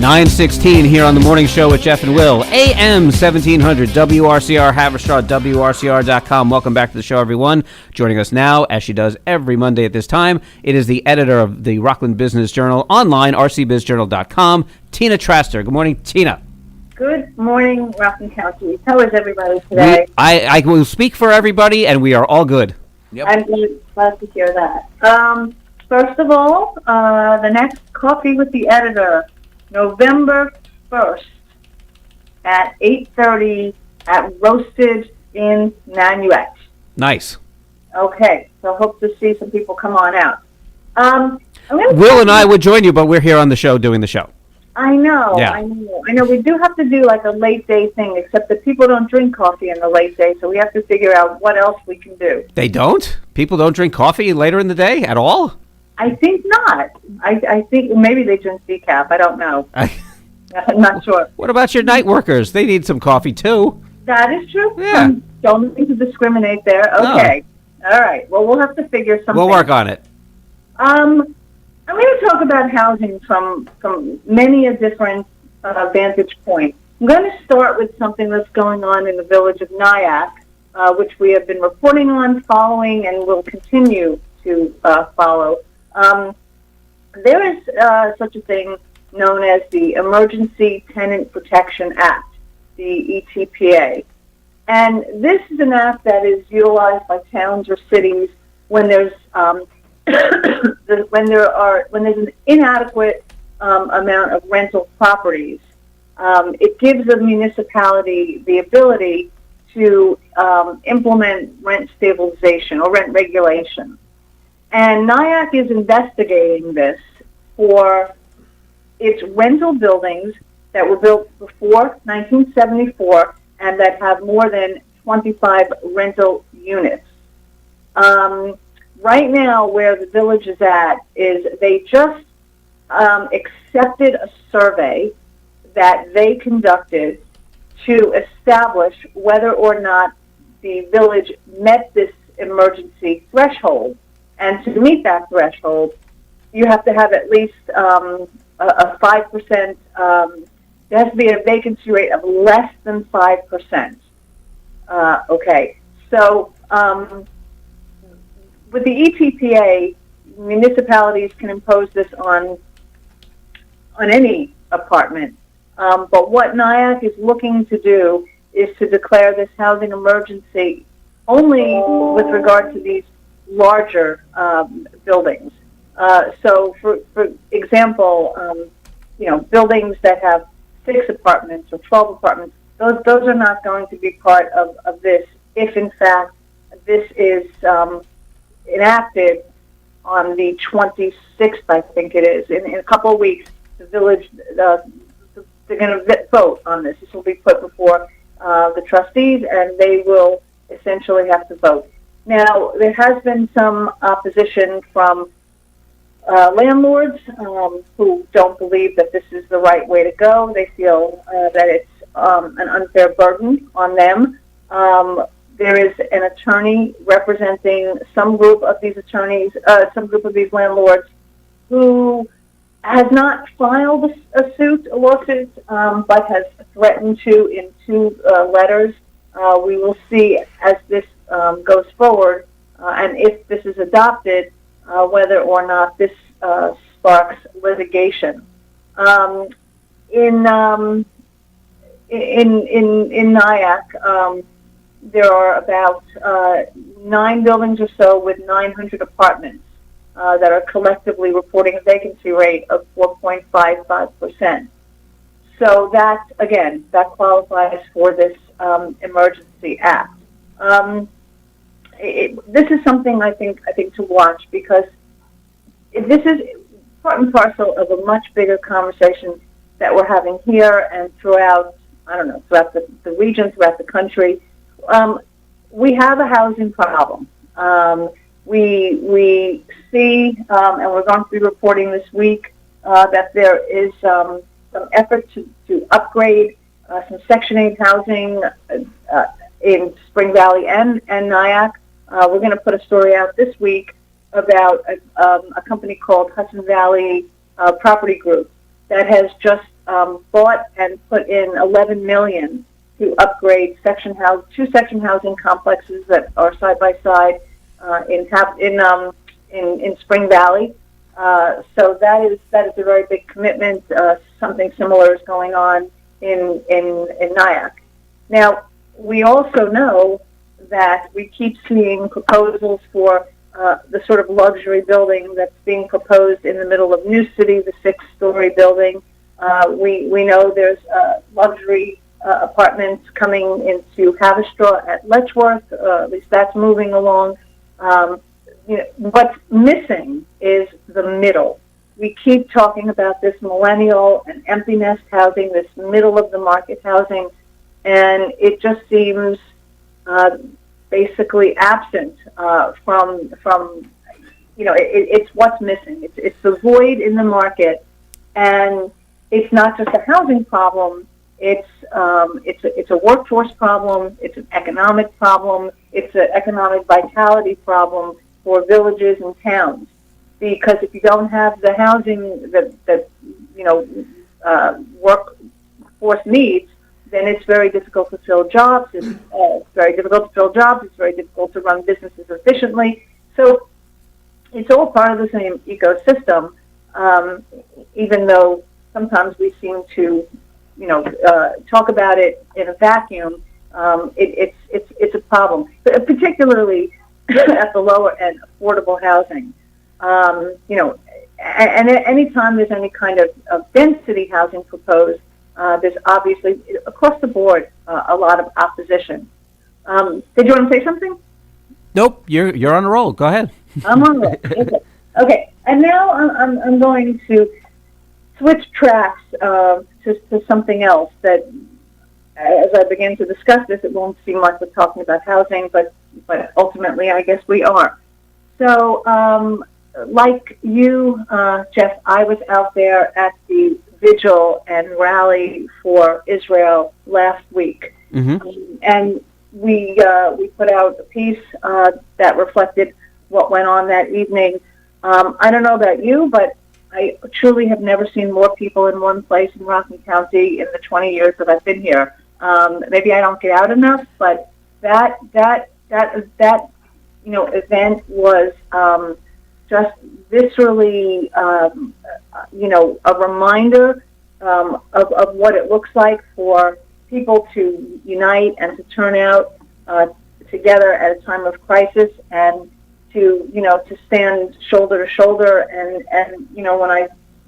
9:16 here on the morning show with Jeff and Will. AM 1700 WRCR Haverstraw, WRCR.com. Welcome back to the show, everyone. Joining us now, as she does every Monday at this time, it is the editor of the Rockland Business Journal online, rcbizjournal.com, Tina Traster. Good morning, Tina. Good morning, Rockland County. How is everybody today? I will speak for everybody, and we are all good. Yep. I'm glad to hear that. First of all, the next Coffee with the Editor, November 1st at 8:30 at Roasted in Nyack. Nice. Okay, so hope to see some people come on out. Will and I would join you, but we're here on the show doing the show. I know. We do have to do like a late day thing, except that people don't drink coffee in the late day, so we have to figure out what else we can do. They don't? People don't drink coffee later in the day at all? I think not. I think maybe they drink decaf. I don't know. I'm not sure. What about your night workers? They need some coffee too. That is true. Yeah. Don't mean to discriminate there. Okay. No. All right. Well, we'll have to figure something. We'll work on it. I'm going to talk about housing from many a different vantage point. I'm going to start with something that's going on in the village of Nyack, which we have been reporting on, following, and will continue to follow. There is such a thing known as the Emergency Tenant Protection Act, the ETPA. And this is an act that is utilized by towns or cities when there's when there's an inadequate amount of rental properties. It gives the municipality the ability to implement rent stabilization or rent regulation. And Nyack is investigating this for its rental buildings that were built before 1974 and that have more than 25 rental units. Right now, where the village is at is they just accepted a survey that they conducted to establish whether or not the village met this emergency threshold. And to meet that threshold, you have to have at least a 5%, there has to be a vacancy rate of less than 5%. Okay, so with the ETPA, municipalities can impose this on any apartment. But what Nyack is looking to do is to declare this housing emergency only with regard to these larger buildings. So, for example, buildings that have 6 apartments or 12 apartments, those are not going to be part of this if, in fact, this is enacted on the 26th, I think it is. In a couple of weeks, the village, they're going to vote on this. This will be put before the trustees, and they will essentially have to vote. Now, there has been some opposition from landlords who don't believe that this is the right way to go. They feel that it's an unfair burden on them. There is an attorney representing some group of these attorneys, some group of these landlords, who has not filed a lawsuit, but has threatened to in 2 letters. We will see as this goes forward, and if this is adopted, whether or not this sparks litigation. In Nyack, there are about 9 buildings or so with 900 apartments that are collectively reporting a vacancy rate of 4.55%. So that, again, that qualifies for this emergency act. This is something I think to watch, because this is part and parcel of a much bigger conversation that we're having here and throughout the region, throughout the country. We have a housing problem. We see, and we're going to be reporting this week, that there is some effort to upgrade some Section 8 housing in Spring Valley and Nyack. We're going to put a story out this week about a company called Hudson Valley Property Group that has just bought and put in $11 million to upgrade two section housing complexes that are side by side in Spring Valley. So that is a very big commitment. Something similar is going on in Nyack. Now, we also know that we keep seeing proposals for the sort of luxury building that's being proposed in the middle of New City, the 6-story building. We know there's luxury apartments coming into Haverstraw at Letchworth. At least that's moving along. What's missing is the middle. We keep talking about this millennial and empty nest housing, this middle of the market housing, and it just seems basically absent from it's what's missing. It's the void in the market, and it's not just a housing problem. It's a workforce problem. It's an economic problem. It's an economic vitality problem for villages and towns. Because if you don't have the housing that workforce needs, then it's very difficult to fill jobs. It's very difficult to fill jobs. It's very difficult to run businesses efficiently. So it's all part of the same ecosystem, even though sometimes we seem to, talk about it in a vacuum. It's a problem, particularly at the lower end, affordable housing. And any time there's any kind of density housing proposed, there's obviously, across the board, a lot of opposition. Did you want to say something? Nope, you're on a roll. Go ahead. I'm on a roll. Okay, and now I'm going to switch tracks to something else that, as I begin to discuss this, it won't seem like we're talking about housing, but ultimately I guess we are. So, like you, Jeff, I was out there at the vigil and rally for Israel last week, and we put out a piece that reflected what went on that evening. I don't know about you, but I truly have never seen more people in one place in Rockland County in the 20 years that I've been here. Maybe I don't get out enough, but that event was just viscerally, a reminder of what it looks like for people to unite and to turn out together at a time of crisis, and to stand shoulder to shoulder. And when I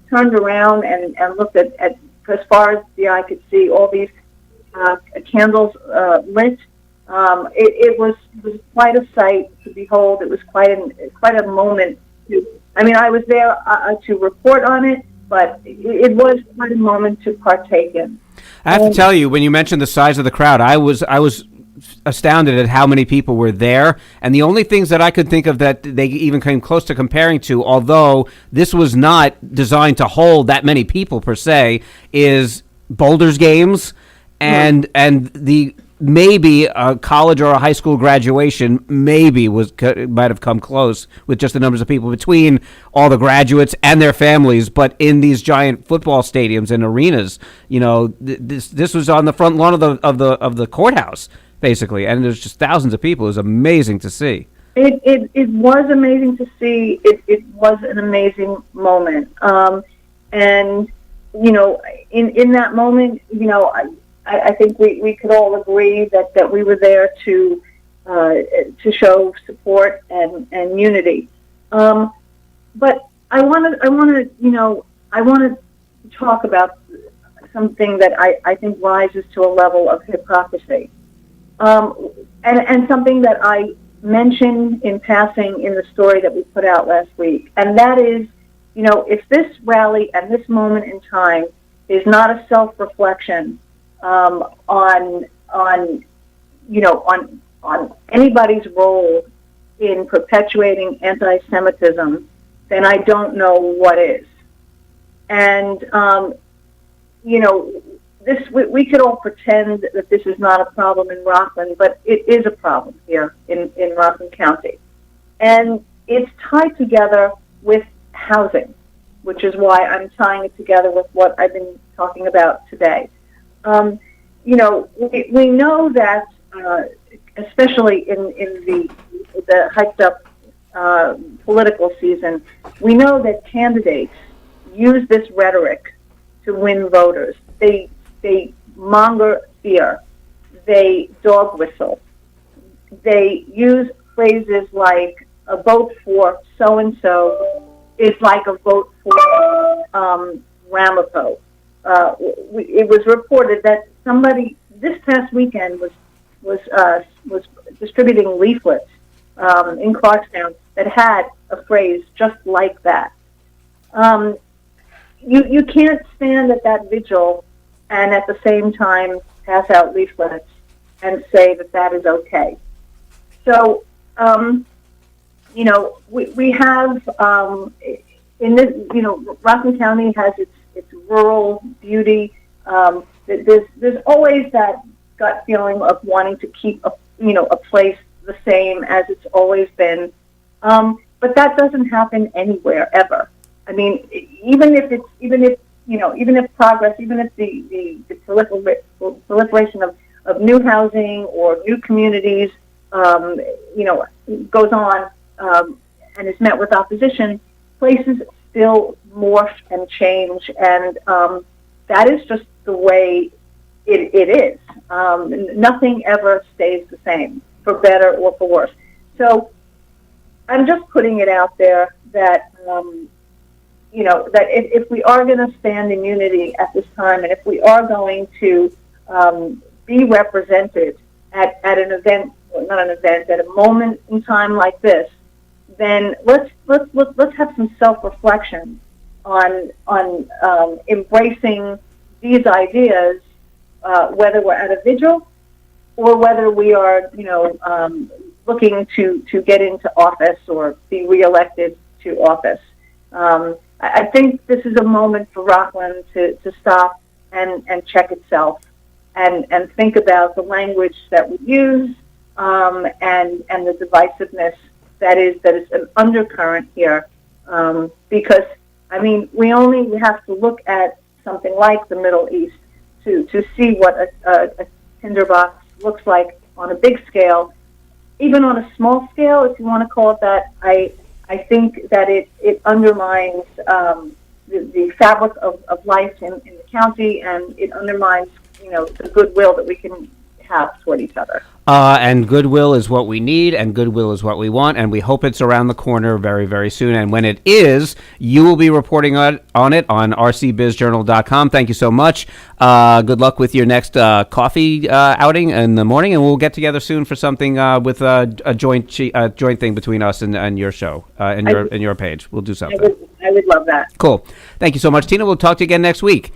turned around and looked at as far as the eye could see, all these candles lit. It was quite a sight to behold. It was quite a moment. I was there to report on it, but it was quite a moment to partake in. I have to tell you, when you mentioned the size of the crowd, I was astounded at how many people were there. And the only things that I could think of that they even came close to comparing to, although this was not designed to hold that many people per se, is Boulder's games and the maybe a college or a high school graduation might have come close with just the numbers of people between all the graduates and their families. But in these giant football stadiums and arenas, this was on the front lawn of the courthouse basically, and there's just thousands of people. It was amazing to see. It was amazing to see. It was an amazing moment, and in that moment, I think we could all agree that we were there to show support and unity. But I want to talk about something that I think rises to a level of hypocrisy, and something that I mentioned in passing in the story that we put out last week, and that is, if this rally and this moment in time is not a self-reflection on anybody's role in perpetuating anti-Semitism, then I don't know what is. And we could all pretend that this is not a problem in Rockland, but it is a problem here in Rockland County, and it's tied together with housing. which is why I'm tying it together with what I've been talking about today. We know that, especially in the hyped up political season, we know that candidates use this rhetoric to win voters. They monger fear. They dog whistle. They use phrases like a vote for so-and-so is like a vote for Ramapo. It was reported that somebody this past weekend was distributing leaflets in Clarkstown that had a phrase just like that. You can't stand at that vigil and at the same time pass out leaflets and say that is okay. So, we have in this, Rockland County has its rural beauty. There's always that gut feeling of wanting to keep a place the same as it's always been, but that doesn't happen anywhere ever. I mean, even if progress, even if the proliferation of new housing or new communities, goes on and is met with opposition, places still morph and change, and that is just the way it is. Nothing ever stays the same, for better or for worse. So I'm just putting it out there that that if we are going to stand in unity at this time, and if we are going to be represented at an event, well, not an event, at a moment in time like this, then let's have some self-reflection on embracing these ideas, whether we're at a vigil or whether we are looking to get into office or be reelected to office. I think this is a moment for Rockland to stop and check itself and think about the language that we use and the divisiveness that is an undercurrent here. Because, I mean, we have to look at something like the Middle East to see what a tinderbox looks like on a big scale. Even on a small scale, if you want to call it that, I think that it undermines the fabric of life in the county, and it undermines the goodwill that we can have toward each other. And goodwill is what we need, and goodwill is what we want, and we hope it's around the corner very, very soon. And when it is, you will be reporting on it on rcbizjournal.com. Thank you so much. Good luck with your next coffee outing in the morning, and we'll get together soon for something with a joint thing between us and your show and your page. We'll do something. I would love that. Cool. Thank you so much, Tina. We'll talk to you again next week.